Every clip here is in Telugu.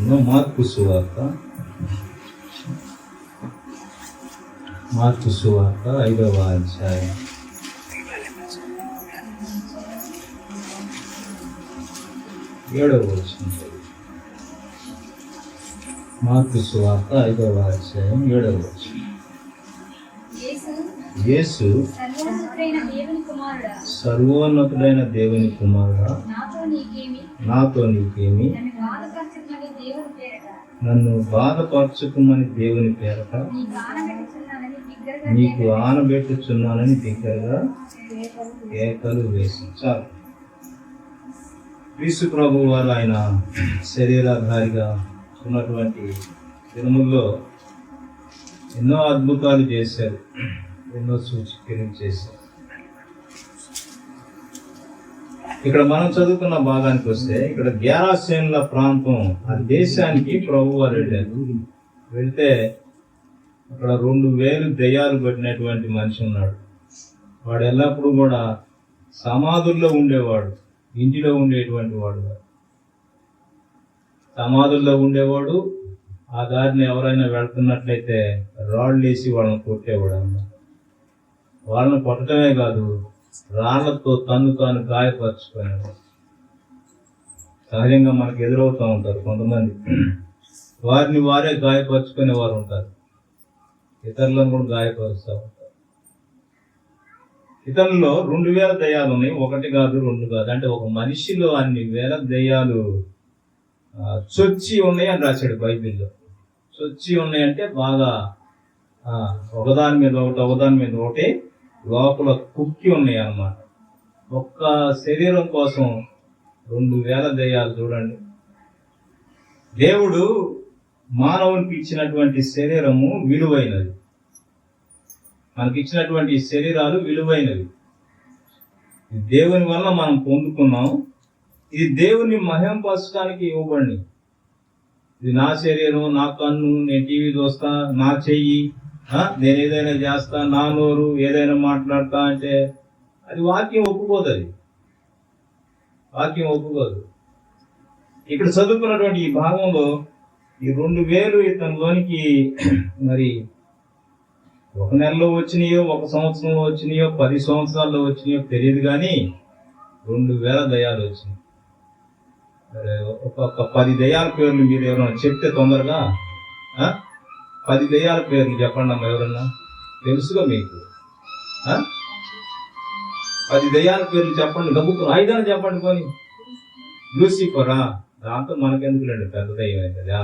మార్కు సువార్త 5వ అధ్యాయం 7వ వచనం. మార్కు సువార్త 5వ అధ్యాయం 7వ వచనం. యేసు సర్వోన్నతుడైన దేవుని కుమారుడా, నాతో నీకేమి, నన్ను బాధపరచుకుమని దేవుని పేరట నీకు ఆనబెట్టుచున్నానని బిగ్గరగా కేకలు వేసి. చాలు. క్రీస్తు ప్రభు వారు ఆయన శరీరధారిగా ఉన్నటువంటి దినముల్లో ఎన్నో అద్భుతాలు చేశారు, ఎన్నో సూచక్రియలు చేశారు. ఇక్కడ మనం చదువుకున్న భాగానికి వస్తే, ఇక్కడ గెరాసేనుల ప్రాంతం, ఆ దేశానికి ప్రభు వారు వెళ్ళారు. వెళ్తే అక్కడ 2000 దెయ్యాలు పట్టినటువంటి మనిషి ఉన్నాడు. వాడు ఎల్లప్పుడూ కూడా సమాధుల్లో ఉండేవాడు, ఇంటిలో ఉండేటువంటి వాడు. సమాధుల్లో ఉండేవాడు. ఆ దారిని ఎవరైనా వెళ్తున్నట్లయితే రాళ్ళు వేసి వాళ్ళని కొట్టేవాడు అన్నమాట. వాళ్ళని కొట్టడమే కాదు, రాళ్లతో తాను గాయపరచుకునేవాడు. సహజంగా మనకు ఎదురవుతూ ఉంటారు కొంతమంది, వారిని వారే గాయపరచుకునే వారు ఉంటారు, ఇతరులను కూడా గాయపరుస్తూ ఉంటారు. ఇతరుల్లో 2000 దయ్యాలు ఉన్నాయి, 1 కాదు 2 కాదు. అంటే ఒక మనిషిలో అన్ని వేల దయ్యాలు చొచ్చి ఉన్నాయి అని రాశాడు బైబిల్లో. చొచ్చి ఉన్నాయంటే బాగా ఒకదాని మీద ఒకటి లోపల కుక్కి ఉన్నాయి అన్నమాట. ఒక్క శరీరం కోసం 2000 దయ్యాలు. చూడండి, దేవుడు మానవునికి ఇచ్చినటువంటి శరీరము విలువైనది. మనకి ఇచ్చినటువంటి శరీరాలు విలువైనవి. దేవుని వల్ల మనం పొందుకున్నాం. ఇది దేవుని మహింపరచడానికి ఇవ్వబడి. ఇది నా శరీరం, నా కన్ను, నేను టీవీ చూస్తా, నా చెయ్యి, నేను ఏదైనా చేస్తా, నా నోరు ఏదైనా మాట్లాడతా అంటే అది వాక్యం ఒప్పుకోదు. అది వాక్యం ఒప్పుకోదు. ఇక్కడ చదువుకున్నటువంటి ఈ భాగంలో ఈ 2000 ఇతనిలోనికి మరి 1 నెలలో వచ్చినాయో, 1 సంవత్సరంలో వచ్చినాయో, 10 సంవత్సరాల్లో వచ్చినాయో తెలియదు, కానీ 2000 దయ్యాలు వచ్చినాయి. ఒక్కొక్క 10 దయ్యాల పేర్లు మీరు ఎవరైనా చెప్తే తొందరగా 10 దయ్యాల పేర్లు చెప్పండి అమ్మా. ఎవరన్నా తెలుసుగా మీకు? 10 దయ్యాల పేర్లు చెప్పండి. గబుకు 5 చెప్పండి. కొని లూసిఫరా, దాంతో మనకెందుకులేండి, పెద్ద దయ్యం కదా.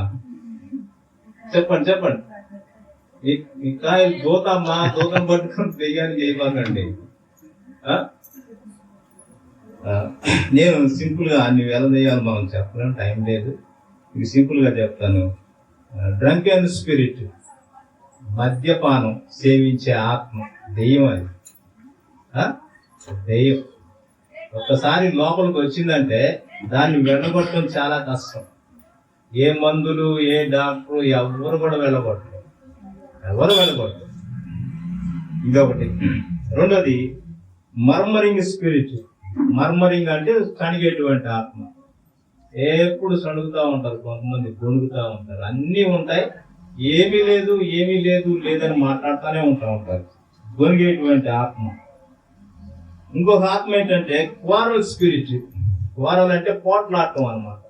చెప్పండి. ఈ కాయలు దూతం పట్టుకుని దెయ్యాన్ని చేయబాకండి. నేను సింపుల్ గా అన్ని వేల దెయ్యాలు మనం చెప్పలేం, టైం లేదు. ఇది సింపుల్ గా చెప్తాను. డ్రంక్ అండ్ స్పిరిట్, మద్యపానం సేవించే ఆత్మ, దెయ్యం. అది దెయ్యం ఒక్కసారి లోపలికి వచ్చిందంటే దాన్ని వెళ్ళగొట్టడం చాలా కష్టం. ఏ మందులు, ఏ డాక్టరు, ఎవరు కూడా వెళ్ళగొట్టరు. ఇదొకటి. రెండోది మర్మరింగ్ స్పిరిట్. మర్మరింగ్ అంటే కణిగేటువంటి ఆత్మ. ఎప్పుడు సణుగుతూ ఉంటారు కొంతమంది, గొణుగుతూ ఉంటారు. అన్నీ ఉంటాయి, ఏమీ లేదు లేదని మాట్లాడుతూనే ఉంటారు. గొనిగేటువంటి ఆత్మ. ఇంకొక ఆత్మ ఏంటంటే క్వారల్ స్పిరిట్. క్వారల్ అంటే పోట్లాడటం అన్నమాట.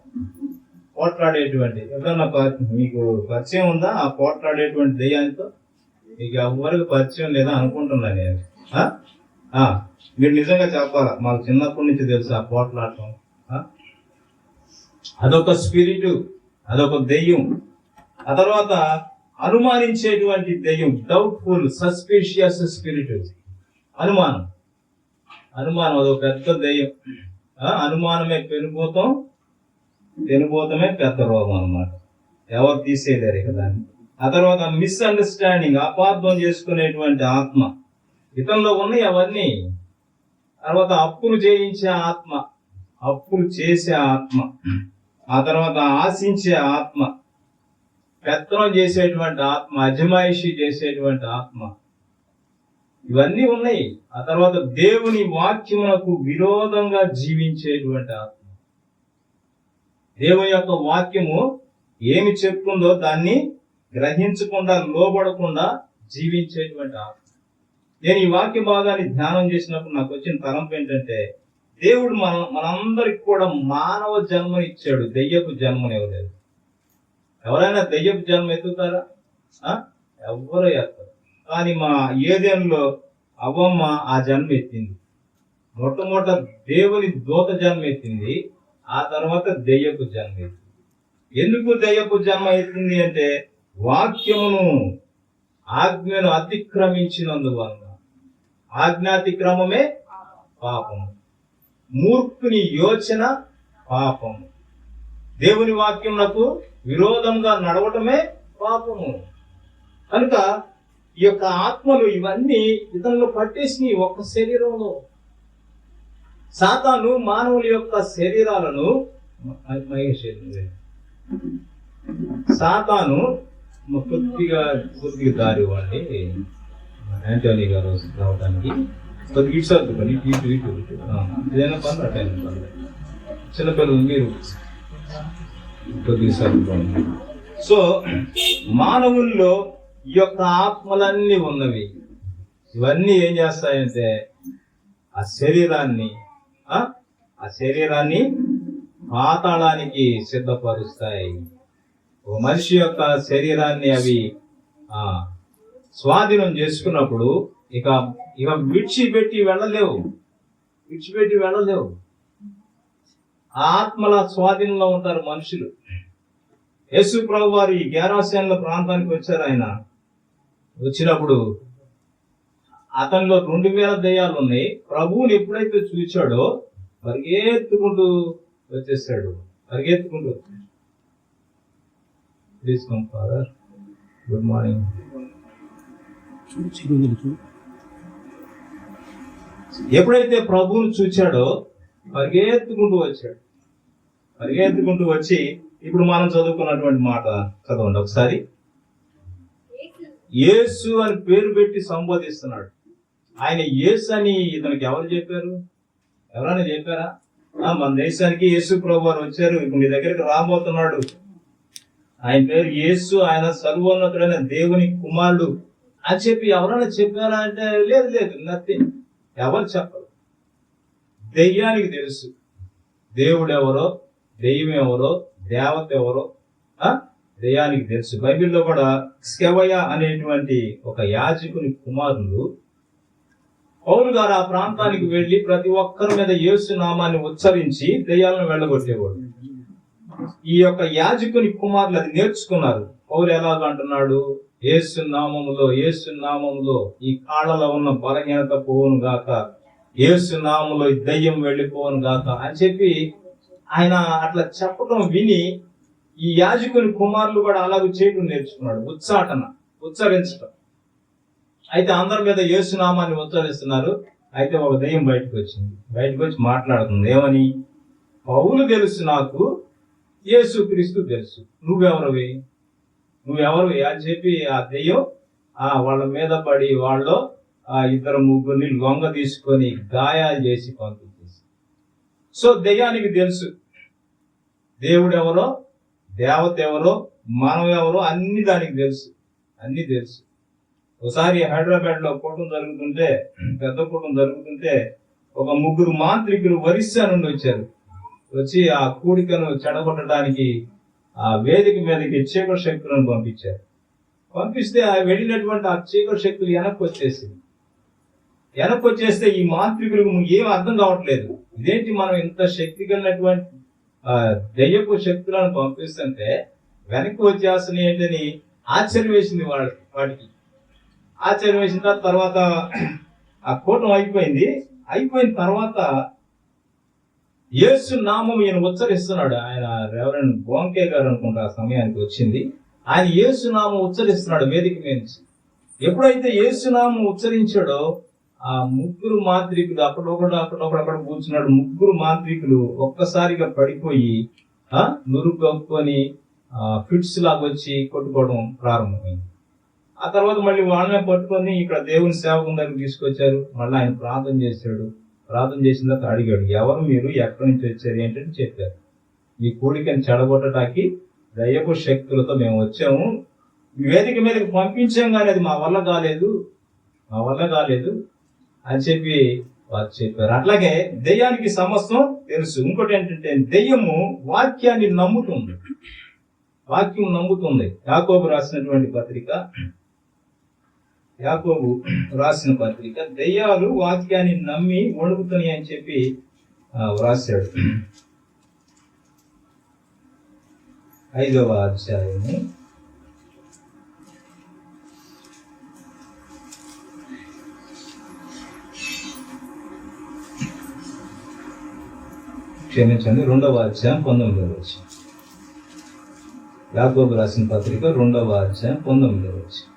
పోట్లాడేటువంటి, ఎవరన్నా మీకు పరిచయం ఉందా ఆ పోట్లాడేటువంటి దెయ్యానితో? మీకు ఎవరికి పరిచయం లేదా అనుకుంటున్నా నేను. మీరు నిజంగా చెప్పాలా, మాకు చిన్నప్పటి నుంచి తెలుసు ఆ పోట్లాడటం. అదొక స్పిరిట్, అదొక దెయ్యం. ఆ తర్వాత అనుమానించేటువంటి దెయ్యం, డౌట్ఫుల్, సస్పిషియస్ స్పిరిట్. అనుమానం అదొక పెద్ద దెయ్యం. అనుమానమే పెనుభూతమే పెద్ద రోగం అన్నమాట. ఎవరు తీసేయలేరు ఇక దాన్ని. ఆ తర్వాత మిస్అండర్స్టాండింగ్, అపార్థం చేసుకునేటువంటి ఆత్మ. ఇతనిలో ఉన్నాయి అవన్నీ. తర్వాత అప్పులు చేయించే ఆత్మ, అప్పులు చేసే ఆత్మ. ఆ తర్వాత ఆశించే ఆత్మ, పెత్తనం చేసేటువంటి ఆత్మ, అజమాయిషి చేసేటువంటి ఆత్మ. ఇవన్నీ ఉన్నాయి. ఆ తర్వాత దేవుని వాక్యమునకు విరోధంగా జీవించేటువంటి ఆత్మ. దేవుని యొక్క వాక్యము ఏమి చెప్తుందో దాన్ని గ్రహించకుండా, లోబడకుండా జీవించేటువంటి ఆత్మ. నేను ఈ వాక్య భాగాన్ని ధ్యానం చేసినప్పుడు నాకు వచ్చిన తలంపు ఏంటంటే, దేవుడు మనందరికి కూడా మానవ జన్మనిచ్చాడు, దెయ్యపు జన్మని ఇవ్వలేదు. ఎవరైనా దెయ్యపు జన్మ ఎత్తుతారా? ఎవ్వరూ ఎత్తారు. కానీ మా ఏదేనులో అవ్వమ్మ ఆ జన్మ ఎత్తింది. మొట్టమొదట దేవుని దూత జన్మ ఎత్తింది, ఆ తర్వాత దెయ్యపు జన్మ ఎత్తింది. ఎందుకు దెయ్యపు జన్మ ఎత్తింది అంటే, వాక్యమును ఆజ్ఞను అతిక్రమించినందువలన. ఆజ్ఞాతిక్రమమే పాపము, మూర్ఖుని యోచన పాపము, దేవుని వాక్యమునకు విరోధంగా నడవటమే పాపము. కనుక ఈ యొక్క ఆత్మలు ఇవన్నీ ఇతరులు పట్టేసి ఒక్క శరీరంలో. సాతాను మానవుల యొక్క శరీరాలను సాతాను కొద్దిగా దారి ఇవ్వండి యాంటోనీ గారు రావడానికి. కొద్దిగా ఇటు సర్దుకొని ఇటు ఇటు ఏదైనా పనులు అటైన పనులు చిన్నపిల్లలు మీరు కొద్దిగా సర్దుకోండి. సో మానవుల్లో ఈ యొక్క ఆత్మలన్నీ ఉన్నవి. ఇవన్నీ ఏం చేస్తాయంటే ఆ శరీరాన్ని పాతాళానికి సిద్ధపరుస్తాయి. ఒక మనిషి యొక్క శరీరాన్ని అవి స్వాధీనం చేసుకున్నప్పుడు ఇక విడిచిపెట్టి వెళ్ళలేవు. ఆత్మల స్వాధీనంలో ఉంటారు మనుషులు. యేసు ప్రభు వారు ఈ గెరాసేనుల ప్రాంతానికి వచ్చారు. ఆయన వచ్చినప్పుడు అతనిలో 2000 దయ్యాలు ఉన్నాయి. ప్రభువుని ఎప్పుడైతే చూచాడో పరిగెత్తుకుంటూ వచ్చేసాడు. Please come father, good morning. ఎప్పుడైతే ప్రభువుని చూచాడో పరిగెత్తుకుంటూ వచ్చి ఇప్పుడు మనం చదువుకున్నటువంటి మాట చదవండి ఒకసారి. యేసు అని పేరు పెట్టి సంబోధిస్తున్నాడు. ఆయన యేసు అని ఇతనికి ఎవరు చెప్పారు? ఎవరైనా చెప్పారా? మన దేశానికి యేసు ప్రభు వారు వచ్చారు, ఇప్పుడు మీ దగ్గరికి రాబోతున్నాడు, ఆయన పేరు యేసు, ఆయన సర్వోన్నతుడైన దేవుని కుమారుడు అని చెప్పి ఎవరైనా చెప్పారా అంటే లేదు, నథింగ్. ఎవరు చెప్పరు. దెయ్యానికి తెలుసు దేవుడు ఎవరో, దెయ్యం ఎవరో, దేవత ఎవరో దెయ్యానికి తెలుసు. బైబిల్లో కూడా స్కెవయ అనేటువంటి ఒక యాజకుని కుమారులు పౌలు గారు ఆ ప్రాంతానికి వెళ్లి ప్రతి ఒక్కరి మీద యేసు నామాన్ని ఉచ్చరించి దెయ్యాలను వెళ్ళగొట్టేవాడు. ఈ యొక్క యాజకుని కుమారులు అది నేర్చుకున్నారు. పౌలు ఎలాగంటున్నాడు? యేసు నామములో ఈ కాళ్ళలో ఉన్న బలహీనత పోవును గాక, యేసు నామములో ఈ దయ్యం వెళ్ళిపోవును గాక అని చెప్పి ఆయన అట్లా చెప్పడం విని ఈ యాజకుని కుమారులు కూడా అలాగే చేయడం నేర్చుకున్నాడు. ఉచ్చరించడం. అయితే అందరి మీద యేసు నామాన్ని ఉచ్చరిస్తున్నారు. అయితే ఒక దయ్యం బయటకు వచ్చి మాట్లాడుతుంది. ఏమని? పౌలు తెలుసు నాకు, యేసు క్రీస్తు తెలుసు, నువ్వెవరవి అని చెప్పి ఆ దెయ్యం వాళ్ళ మీద పడి వాళ్ళు 2-3 లొంగ తీసుకొని గాయాలు చేసి పంపించేసి. సో దెయ్యానికి తెలుసు దేవుడు ఎవరో, దేవత ఎవరో, మనం ఎవరో అన్ని దానికి తెలుసు. ఒకసారి హైదరాబాద్ లో పెద్ద కూటం జరుగుతుంటే ఒక 3 మాంత్రికులు ఒరిస్సా నుండి వచ్చి ఆ కూడికను చెడగొట్టడానికి ఆ వేదిక మీదకి చీకటి శక్తులను పంపిస్తే వెళ్ళినటువంటి ఆ చీకటి శక్తులు వెనక్కి వచ్చేస్తే ఈ మాంత్రికులకు ఏం అర్థం కావట్లేదు. ఇదేంటి మనం ఇంత శక్తి కలిగినటువంటి దెయ్యపు శక్తులను పంపిస్తుంటే వెనక్కి వచ్చేస్తున్నాయి ఏంటని ఆశ్చర్యం వేసింది వాటికి. ఆశ్చర్యం వేసిన తర్వాత ఆ కూటం అయిపోయిన తర్వాత యేసు నామం ఈయన ఉచ్చరిస్తున్నాడు. ఆయన రెవరెండ్ బోంకే గారు అనుకుంటా ఆ సమయానికి వచ్చింది. ఆయన యేసు నామం ఉచ్చరిస్తున్నాడు వేదిక మీద నుంచి. ఎప్పుడైతే యేసు నామం ఉచ్చరించాడో ఆ 3 మాంత్రికులు అక్కడ కూర్చున్నాడు. 3 మాంత్రికులు ఒక్కసారిగా పడిపోయి నురుగు కప్పుకొని ఫిట్స్ లాగా వచ్చి కొట్టుకోవడం ప్రారంభమైంది. ఆ తర్వాత మళ్ళీ వాళ్ళనే పట్టుకొని ఇక్కడ దేవుని సేవకుని దగ్గర తీసుకొచ్చారు. మళ్ళీ ఆయన ప్రార్థన చేశాడు. ప్రార్థన చేసిన తర్వాత అడిగాడు, ఎవరు మీరు, ఎక్కడి నుంచి వచ్చారు ఏంటంటే చెప్పారు. మీ కోడికని చెడగొట్టడానికి దయ్యపు శక్తులతో మేము వచ్చాము, వేదిక మీదకి పంపించాం కానీ అది మా వల్ల కాలేదు అని చెప్పి వారు చెప్పారు. అట్లాగే దెయ్యానికి సమస్తం తెలుసు. ఇంకోటి ఏంటంటే దెయ్యము వాక్యం నమ్ముతుంది. యాకోబు రాసిన పత్రిక దెయ్యాలు వాక్యాన్ని నమ్మి వణుకుతున్నాయి అని చెప్పి వ్రాసాడు. 5వ అధ్యాయము 2వ అధ్యాయం 19వ వచనం. యాకోబు రాసిన పత్రిక 2వ అధ్యాయం 19వ వచనం.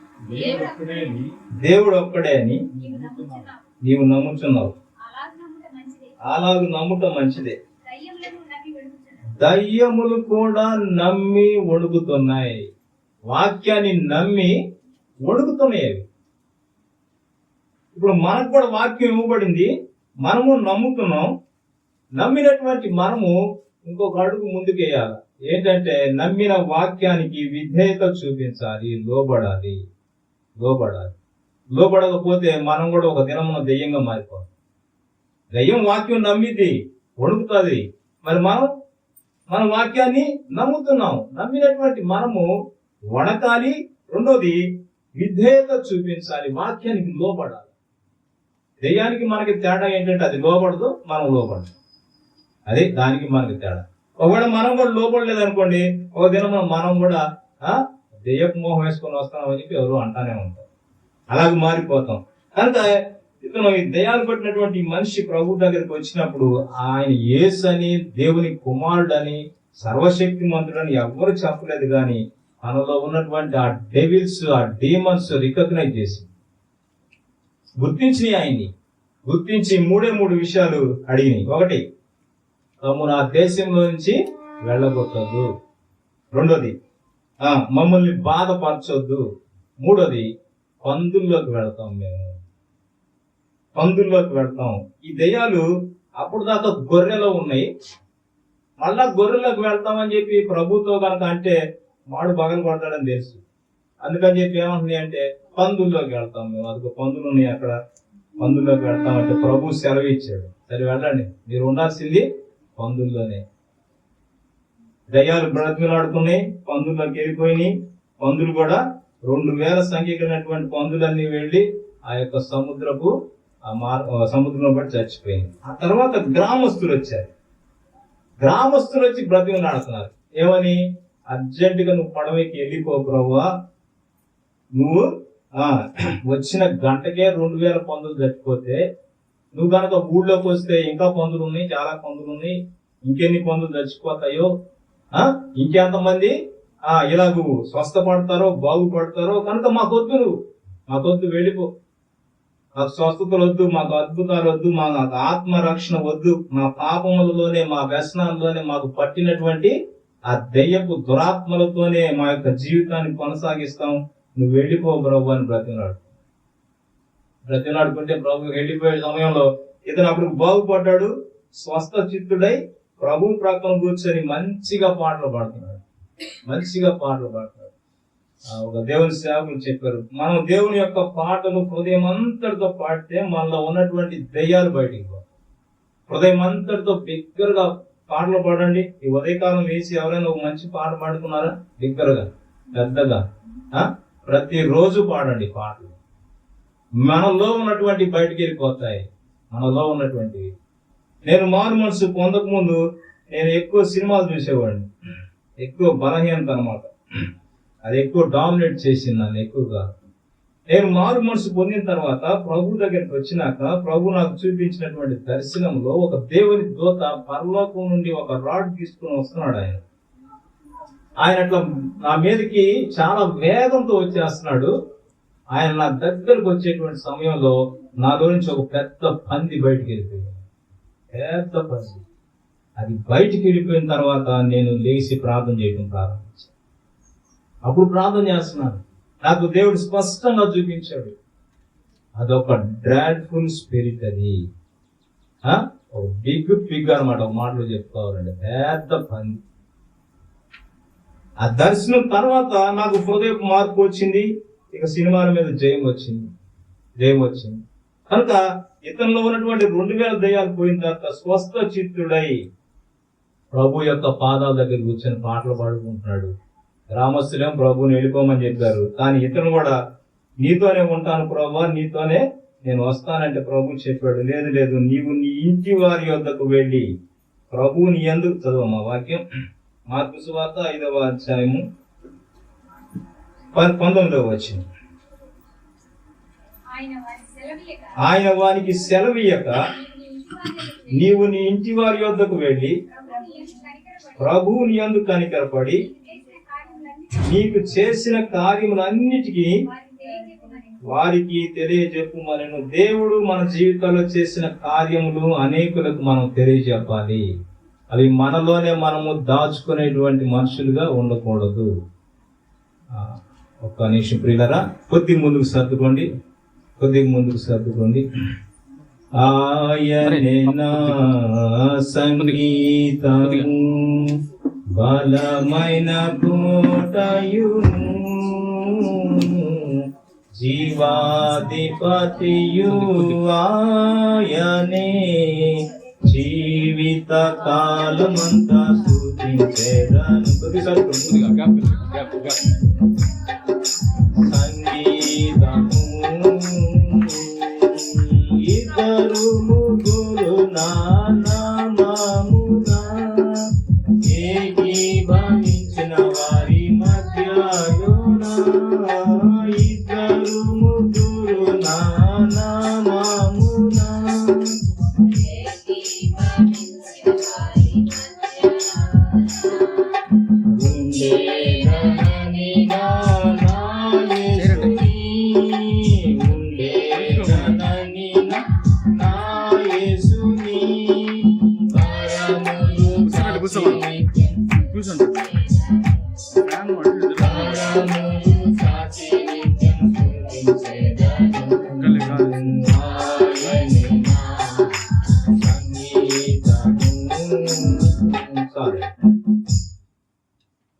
దేవుడు ఒక్కడే అని నీవు నమ్ముచున్నావు, అలాగ నమ్ముట మంచిదే. దయ్యములు కూడా నమ్మి వణుకుతున్నాయి. వాక్యాన్ని నమ్మి వణుకుతున్నాయి. ఇప్పుడు మనకు కూడా వాక్యం ఇవ్వబడింది, మనము నమ్ముతున్నాం. నమ్మినటువంటి మనము ఇంకొక అడుగు ముందుకేయాలి. ఏంటంటే నమ్మిన వాక్యానికి విధేయత చూపించాలి, లోబడకపోతే మనం కూడా ఒక దినమున దెయ్యంగా మారిపోతాం. దెయ్యం వాక్యం నమ్మిది, వణుకుతుంది. మరి మన వాక్యాన్ని నమ్ముతున్నాం. నమ్మినటువంటి మనము వణకాలి. రెండోది విధేయత చూపించాలి, వాక్యానికి లోబడాలి. దెయ్యానికి మనకి తేడా ఏంటంటే అది లోబడదు, మనం లోబడదు. అదే దానికి మనకి తేడా. ఒకవేళ మనం కూడా లోపడలేదు అనుకోండి, ఒక దినం మనం కూడా దెయ్యపు మోహం వేసుకొని వస్తామని చెప్పి ఎవరు అంటానే ఉంటారు. అలాగే మారిపోతాం. కనుక ఇతను ఈ దెయ్యాలు పట్టినటువంటి మనిషి ప్రభు దగ్గరికి వచ్చినప్పుడు ఆయన యేసు అని, దేవుని కుమారుడని, సర్వశక్తిమంతుడని ఎవ్వరు చెప్పలేదు. కానీ మనలో ఉన్నటువంటి ఆ డెవిల్స్, ఆ డీమన్స్ రికగ్నైజ్ చేసి గుర్తించినాయి. ఆయన్ని గుర్తించి 3 విషయాలు అడిగినాయి. 1, తాము నా దేశంలో నుంచి వెళ్ళగొట్టద్దు. 2, మమ్మల్ని బాధపరచొద్దు. 3, పందుల్లోకి వెళ్తాం. పందుల్లోకి వెళ్తాం. ఈ దెయ్యాలు అప్పుడు దాకా గొర్రెలో ఉన్నాయి, మళ్ళా గొర్రెలోకి వెళ్తామని చెప్పి ప్రభుతో కనుక అంటే వాడు బగలు కొడతాడని తెలుసు. అందుకని చెప్పి ఏమంటున్నాయి అంటే పందుల్లోకి వెళ్తాం మేము. అదిగో పందులు ఉన్నాయి అక్కడ, పందుల్లోకి వెళ్తామంటే ప్రభు సెలవు ఇచ్చాడు. సరే వెళ్ళండి, మీరు ఉండాల్సింది పందుల్లోనే. దయ్యాలు బ్రతిమలాడుకున్నాయి, పందుల్లోకి వెళ్ళిపోయినాయి. పందులు కూడా 2000 సంఖ్య కలిగినటువంటి పందులన్నీ వెళ్ళి ఆ యొక్క సముద్రంలో పడి చచ్చిపోయింది. ఆ తర్వాత గ్రామస్తులు వచ్చి బ్రతిమలాడుతున్నారు. ఏమని? అర్జెంటుగా నువ్వు పడవకి వెళ్ళిపో ప్రభువా, నువ్వు వచ్చిన గంటకే 2000 పందులు చచ్చిపోతే, నువ్వు కనుక ఊళ్ళోకి వస్తే ఇంకా పందులు ఉన్నాయి, చాలా పందులు ఉన్నాయి, ఇంకెన్ని పందులు చచ్చిపోతాయో, ఇంకెంతమంది ఇలాగూ స్వస్థపడతారో, బాగుపడతారో. కనుక మాకొద్దు, వెళ్ళిపో. మాకు స్వస్థతలు వద్దు, మాకు అద్భుతాలు వద్దు, మాకు ఆత్మరక్షణ వద్దు. మా పాపములలోనే, మా వ్యసనాల్లోనే మాకు పట్టినటువంటి ఆ దెయ్యపు దురాత్మలతోనే మా యొక్క జీవితాన్ని కొనసాగిస్తాం. నువ్వు వెళ్ళిపో ప్రభు అని బ్రతిమలాడుకుంటే ప్రభు వెళ్ళిపోయే సమయంలో ఇతను అప్పుడు బాగుపడ్డాడు, స్వస్థ చిత్తుడై ప్రభు ప్రక్కన కూర్చొని మంచిగా పాటలు పాడుతున్నాడు. ఒక దేవుని సేవకులు చెప్పారు, మనం దేవుని యొక్క పాటలు హృదయం అంతటితో పాడితే మనలో ఉన్నటువంటి దెయ్యాలు బయటికి పోతాయి. హృదయం అంతటితో బిగ్గరగా పాటలు పాడండి. ఈ ఉదయకాలం వేసి ఎవరైనా ఒక మంచి పాట పాడుతున్నారా? బిగ్గరగా, పెద్దగా ప్రతిరోజు పాడండి పాటలు. మనలో ఉన్నటువంటి బయటికి వెళ్ళిపోతాయి. మనలో ఉన్నటువంటివి. నేను మారు మనసు పొందక ముందు నేను ఎక్కువ సినిమాలు చూసేవాడిని. ఎక్కువ బలహీనత అన్నమాట. అది ఎక్కువ డామినేట్ చేసింది నన్ను ఎక్కువగా. నేను మారు మనసు పొందిన తర్వాత ప్రభు దగ్గరికి వచ్చినాక ప్రభు నాకు చూపించినటువంటి దర్శనంలో ఒక దేవుని దూత పరలోకం నుండి ఒక రాడ్ తీసుకుని వస్తున్నాడు. ఆయన అట్లా నా మీదకి చాలా వేగంతో వచ్చేస్తున్నాడు. ఆయన నా దగ్గరకు వచ్చేటువంటి సమయంలో నాలో నుంచి ఒక పెద్ద పంది బయటికి వెళ్ళిపోయింది. పెద్ద పంది. అది బయటికి వెళ్ళిపోయిన తర్వాత నేను లేచి ప్రార్థన చేయడం ప్రారంభించాను. అప్పుడు ప్రార్థన చేస్తున్నాను. నాకు దేవుడు స్పష్టంగా చూపించాడు, అదొక డ్రాడ్ఫుల్ స్పిరిట్. అది ఒక బిగ్ అనమాట. ఒక మాటలో చెప్పుకోవాలంటే పెద్ద పంది. ఆ దర్శనం తర్వాత నాకు హృదయ మార్పు వచ్చింది. ఇక సినిమాల మీద జయం వచ్చింది. కనుక ఇతనిలో ఉన్నటువంటి 2000 దయ్యాలు పోయిన తర్వాత స్వస్థ చిత్తుడై ప్రభు యొక్క పాదాల దగ్గర కూర్చొని పాటలు పాడుకుంటున్నాడు. గ్రామస్తులేం ప్రభుని వెళ్ళిపోమని చెప్పారు, కానీ ఇతను కూడా నీతోనే ఉంటాను ప్రభు, నీతోనే నేను వస్తానంటే ప్రభు చెప్పాడు, లేదు నీవు నీ ఇంటి వారి యొద్దకు వెళ్ళి ప్రభువుని ఎందుకు చదవమా వాక్యం. మార్కు సువార్త 5వ అధ్యాయము 19వ వచనం. ఆయన వానికి సెలవీయక నీవు నీ ఇంటి వారి యొద్దకు వెళ్ళి ప్రభువుని యందు కనికరపడి నీకు చేసిన కార్యములన్నిటికీ వారికి తెలియజెప్పుమనెను. దేవుడు మన జీవితంలో చేసిన కార్యములు అనేకులకు మనం తెలియజెప్పాలి. అవి మనలోనే మనము దాచుకునేటువంటి మనుషులుగా ఉండకూడదు. ఒక్క నిమిషం ప్రియులారా, కొద్దిగా ముందుకు సర్దుకోండి. ఆయనే నా సంగీతము బలమైన కోటయును జీవాధిపతియు ఆయనే జీవిత కాలమంతా స్తుతించెదను. సంగీతము ఇద్దరు ముగ్గురు నా నామమున ఏకీభవించిన వారి మధ్యలోన ఇద్దరు ముగ్గురు నా నామమున ఉండేనని నా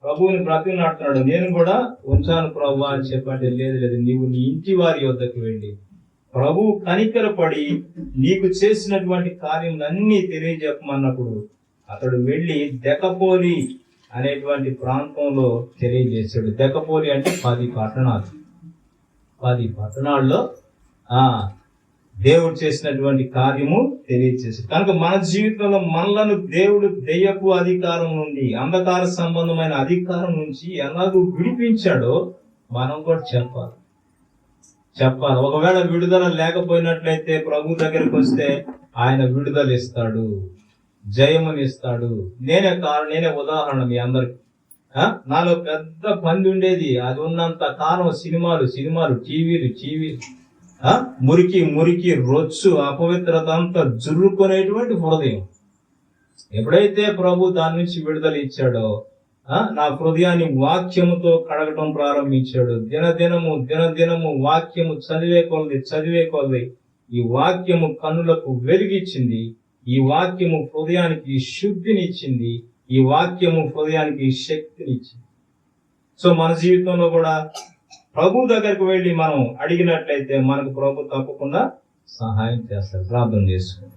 ప్రభువుని బ్రతిమలాడుతున్నాడు. నేను కూడా ఉంచాను ప్రభు అని చెప్పండి. లేదు నీవు నీ ఇంటి వారి యొద్దకు వెళ్ళి ప్రభు కనికరపడి నీకు చేసినటువంటి కార్యములన్నీ తెలియజెప్పమన్నప్పుడు అతడు వెళ్ళి దెకపోలి అనేటువంటి ప్రాంతంలో తెలియజేశాడు. దెకపోలి అంటే 10 పట్టణాలు. 10 పట్టణాల్లో దేవుడు చేసినటువంటి కార్యము తెలియజేశాడు. కనుక మన జీవితంలో మనలను దేవుడు దెయ్యపు అధికారం నుండి, అంధకార సంబంధమైన అధికారం నుంచి ఎలాగూ విడిపించాడో మనం కూడా చెప్పాలి. ఒకవేళ విడుదల లేకపోయినట్లయితే ప్రభు దగ్గరికి వస్తే ఆయన విడుదల ఇస్తాడు, జయమునిస్తాడు. నేనే ఉదాహరణ మీ అందరికి. నాలో పెద్ద పంది ఉండేది. అది ఉన్నంత కాలం సినిమాలు టీవీలు మురికి రొచ్చు అపవిత్రత అంతా జుర్రుకునేటువంటి హృదయం. ఎప్పుడైతే ప్రభు దాని నుంచి విడుదల ఇచ్చాడో నా హృదయాన్ని వాక్యముతో కడగటం ప్రారంభించాడు. దినదినము వాక్యము చదివే కొలది ఈ వాక్యము కన్నులకు వెలిగిచ్చింది. ఈ వాక్యము హృదయానికి శుద్ధినిచ్చింది. ఈ వాక్యము హృదయానికి శక్తినిచ్చింది. సో మన జీవితంలో కూడా ప్రభు దగ్గరకు వెళ్ళి మనం అడిగినట్లయితే మనకు ప్రభు తప్పకుండా సహాయం చేస్తాడు. ప్రార్థన చేసుకుందాం.